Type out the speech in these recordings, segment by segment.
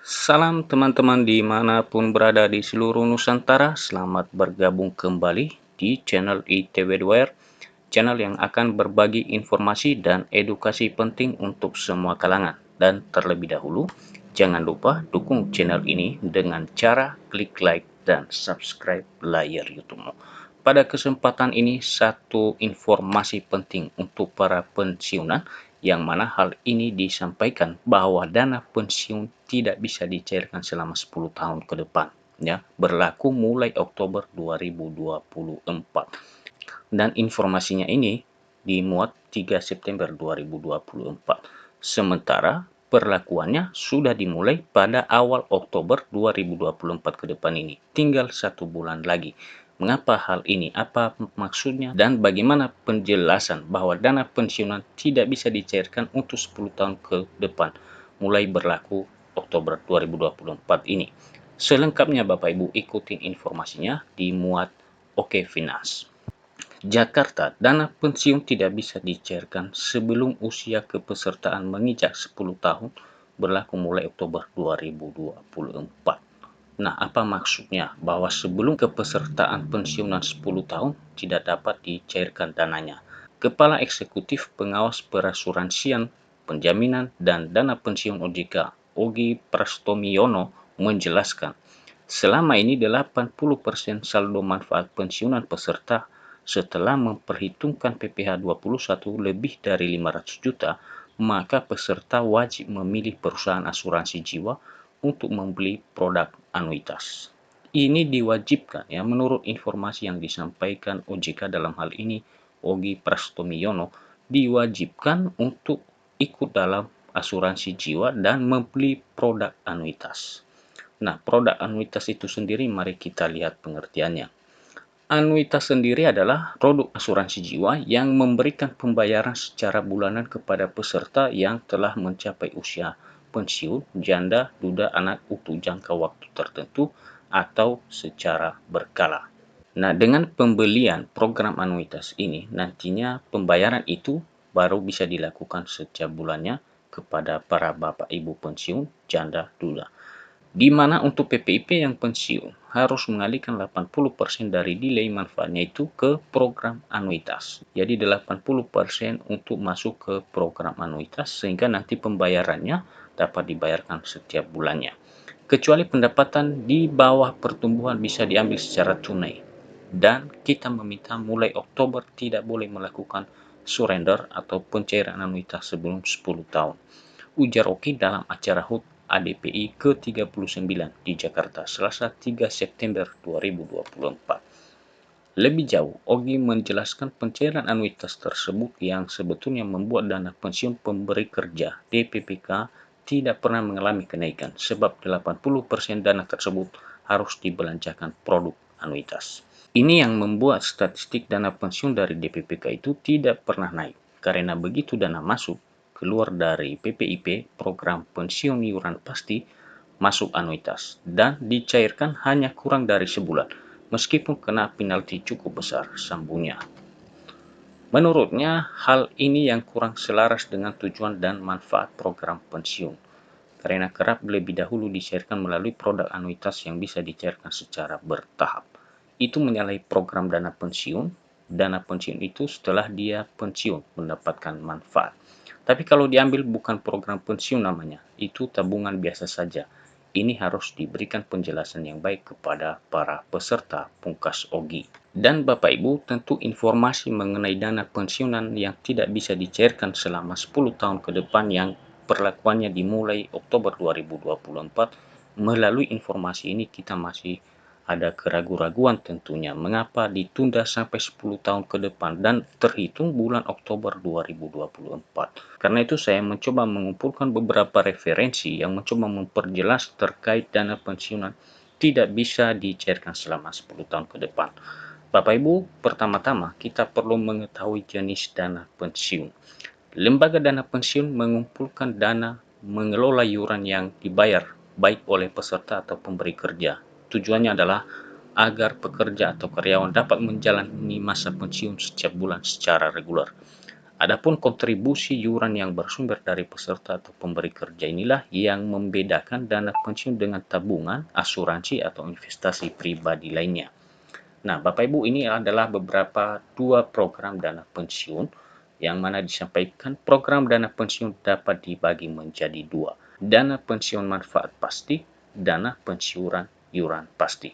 Salam teman-teman dimanapun berada di seluruh Nusantara, selamat bergabung kembali di channel ITW2R, channel yang akan berbagi informasi dan edukasi penting untuk semua kalangan. Dan terlebih dahulu, jangan lupa dukung channel ini dengan cara klik like dan subscribe layar YouTube-mu. Pada kesempatan ini, satu informasi penting untuk para pensiunan, yang mana hal ini disampaikan bahwa dana pensiun tidak bisa dicairkan selama 10 tahun ke depan, ya, berlaku mulai Oktober 2024. Dan informasinya ini dimuat 3 September 2024. Sementara perlakuannya sudah dimulai pada awal Oktober 2024 ke depan ini. Tinggal 1 bulan lagi. Mengapa hal ini? Apa maksudnya? Dan bagaimana penjelasan bahwa dana pensiunan tidak bisa dicairkan untuk 10 tahun ke depan, mulai berlaku Oktober 2024 ini. Selengkapnya Bapak Ibu ikutin informasinya di muat Oke Finance. Jakarta, dana pensiun tidak bisa dicairkan sebelum usia kepesertaan menginjak 10 tahun berlaku mulai Oktober 2024. Nah, apa maksudnya? Bahwa sebelum kepesertaan pensiunan 10 tahun tidak dapat dicairkan dananya. Kepala Eksekutif Pengawas Perasuransian, Penjaminan, dan Dana Pensiun OJK, Ogi Prastomiono, menjelaskan, selama ini 80% saldo manfaat pensiunan peserta setelah memperhitungkan PPh 21 lebih dari 500 juta, maka peserta wajib memilih perusahaan asuransi jiwa untuk membeli produk anuitas. Ini diwajibkan ya menurut informasi yang disampaikan OJK dalam hal ini Ogi Prastomiono diwajibkan untuk ikut dalam asuransi jiwa dan membeli produk anuitas. Nah, produk anuitas itu sendiri mari kita lihat pengertiannya. Anuitas sendiri adalah produk asuransi jiwa yang memberikan pembayaran secara bulanan kepada peserta yang telah mencapai usia pensiun, janda, duda, anak untuk jangka waktu tertentu, atau secara berkala. Nah, dengan pembelian program anuitas ini, nantinya pembayaran itu baru bisa dilakukan setiap bulannya kepada para bapak ibu pensiun, janda, duda. Di mana untuk PPIP yang pensiun harus mengalihkan 80% dari nilai manfaatnya itu ke program anuitas. Jadi 80% untuk masuk ke program anuitas sehingga nanti pembayarannya dapat dibayarkan setiap bulannya. Kecuali pendapatan di bawah pertumbuhan bisa diambil secara tunai. Dan kita meminta mulai Oktober tidak boleh melakukan surrender atau pencairan anuitas sebelum 10 tahun. Ujar Oki dalam acara HUT ADPI ke-39 di Jakarta, Selasa 3 September 2024. Lebih jauh, Ogi menjelaskan pencairan anuitas tersebut yang sebetulnya membuat dana pensiun pemberi kerja (DPPK) tidak pernah mengalami kenaikan, sebab 80% dana tersebut harus dibelanjakan produk anuitas. Ini yang membuat statistik dana pensiun dari DPPK itu tidak pernah naik, karena begitu dana masuk, keluar dari PPIP, program pensiun iuran pasti, masuk anuitas, dan dicairkan hanya kurang dari sebulan, meskipun kena penalti cukup besar, sambungnya. Menurutnya, hal ini yang kurang selaras dengan tujuan dan manfaat program pensiun, karena kerap lebih dahulu dicairkan melalui produk anuitas yang bisa dicairkan secara bertahap. Itu menyalahi program dana pensiun. Dana pensiun itu setelah dia pensiun mendapatkan manfaat. Tapi kalau diambil bukan program pensiun namanya, itu tabungan biasa saja. Ini harus diberikan penjelasan yang baik kepada para peserta, pungkas Ogi. Dan Bapak Ibu, tentu informasi mengenai dana pensiunan yang tidak bisa dicairkan selama 10 tahun ke depan yang perlakuannya dimulai Oktober 2024, melalui informasi ini kita masih ada keraguan-raguan tentunya mengapa ditunda sampai 10 tahun ke depan dan terhitung bulan Oktober 2024. Karena itu saya mencoba mengumpulkan beberapa referensi yang mencoba memperjelas terkait dana pensiunan tidak bisa dicairkan selama 10 tahun ke depan. Bapak Ibu, pertama-tama kita perlu mengetahui jenis dana pensiun. Lembaga dana pensiun mengumpulkan dana mengelola iuran yang dibayar baik oleh peserta atau pemberi kerja. Tujuannya adalah agar pekerja atau karyawan dapat menjalani masa pensiun setiap bulan secara reguler. Adapun kontribusi iuran yang bersumber dari peserta atau pemberi kerja inilah yang membedakan dana pensiun dengan tabungan, asuransi, atau investasi pribadi lainnya. Nah, Bapak Ibu, ini adalah beberapa dua program dana pensiun yang mana disampaikan program dana pensiun dapat dibagi menjadi dua. Dana pensiun manfaat pasti, dana pensiuran iuran pasti.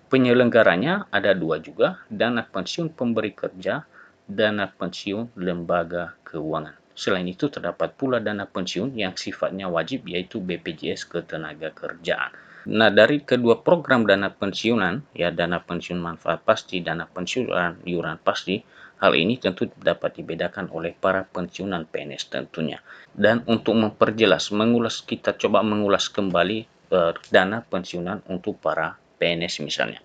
Penyelenggaranya ada dua juga, dana pensiun pemberi kerja, dana pensiun lembaga keuangan. Selain itu terdapat pula dana pensiun yang sifatnya wajib yaitu BPJS Ketenagakerjaan. Nah, dari kedua program dana pensiunan, ya dana pensiun manfaat pasti, dana pensiunan iuran pasti, hal ini tentu dapat dibedakan oleh para pensiunan PNS tentunya. Dan untuk memperjelas, kita coba mengulas kembali dana pensiunan untuk para PNS misalnya.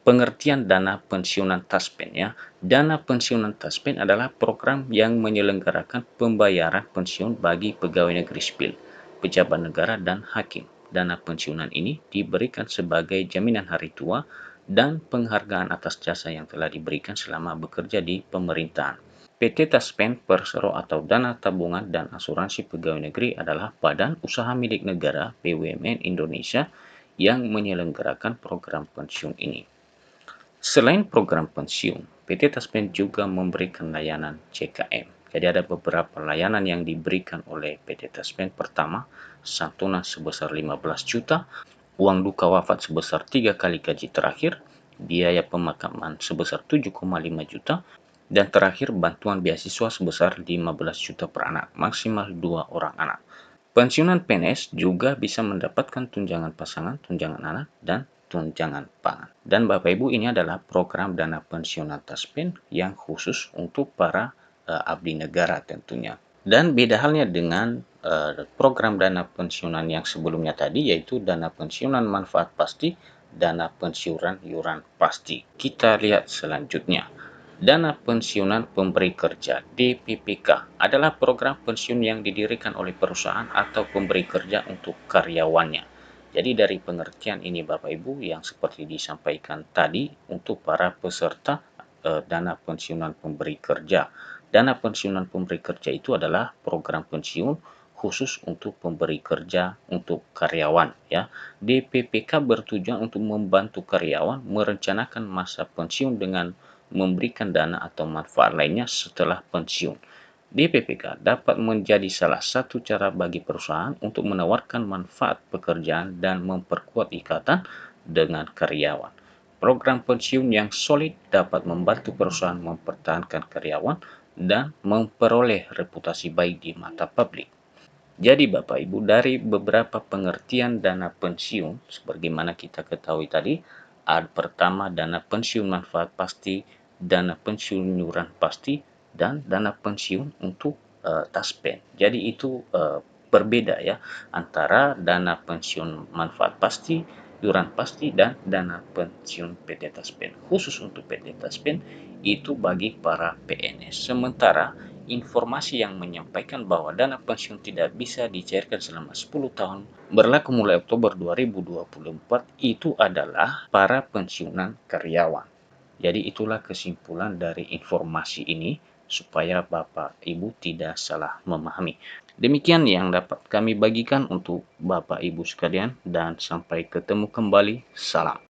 Pengertian dana pensiunan taspen ya. Dana pensiunan taspen adalah program yang menyelenggarakan pembayaran pensiun bagi pegawai negeri sipil, pejabat negara, dan hakim. Dana pensiunan ini diberikan sebagai jaminan hari tua dan penghargaan atas jasa yang telah diberikan selama bekerja di pemerintahan. PT Taspen Persero atau Dana Tabungan dan Asuransi Pegawai Negeri adalah badan usaha milik negara BUMN Indonesia yang menyelenggarakan program pensiun ini. Selain program pensiun, PT Taspen juga memberikan layanan CKM. Jadi ada beberapa layanan yang diberikan oleh PT Taspen. Pertama, santunan sebesar 15 juta, uang duka wafat sebesar 3 kali gaji terakhir, biaya pemakaman sebesar 7,5 juta, dan terakhir bantuan beasiswa sebesar 15 juta per anak, maksimal 2 orang anak. Pensiunan PNS juga bisa mendapatkan tunjangan pasangan, tunjangan anak, dan tunjangan pangan. Dan Bapak Ibu, ini adalah program dana pensiunan Taspen yang khusus untuk para abdi negara tentunya. Dan beda halnya dengan program dana pensiunan yang sebelumnya tadi, yaitu dana pensiunan manfaat pasti, dana pensiunan iuran pasti. Kita lihat selanjutnya. Dana Pensiunan Pemberi Kerja (DPPK) adalah program pensiun yang didirikan oleh perusahaan atau pemberi kerja untuk karyawannya. Jadi dari pengertian ini Bapak Ibu yang seperti disampaikan tadi untuk para peserta dana pensiunan pemberi kerja. Dana pensiunan pemberi kerja itu adalah program pensiun khusus untuk pemberi kerja untuk karyawan ya. DPPK bertujuan untuk membantu karyawan merencanakan masa pensiun dengan memberikan dana atau manfaat lainnya setelah pensiun. DPPK dapat menjadi salah satu cara bagi perusahaan untuk menawarkan manfaat pekerjaan dan memperkuat ikatan dengan karyawan. Program pensiun yang solid dapat membantu perusahaan mempertahankan karyawan dan memperoleh reputasi baik di mata publik. Jadi Bapak Ibu, dari beberapa pengertian dana pensiun, sebagaimana kita ketahui tadi, ada pertama dana pensiun manfaat pasti, dana pensiun iuran pasti, dan dana pensiun untuk Taspen. Jadi itu berbeda ya antara dana pensiun manfaat pasti, iuran pasti, dan dana pensiun PT Taspen. Khusus untuk PT Taspen itu bagi para PNS. Sementara informasi yang menyampaikan bahwa dana pensiun tidak bisa dicairkan selama 10 tahun berlaku mulai Oktober 2024 itu adalah para pensiunan karyawan. Jadi itulah kesimpulan dari informasi ini supaya Bapak Ibu tidak salah memahami. Demikian yang dapat kami bagikan untuk Bapak Ibu sekalian dan sampai ketemu kembali. Salam.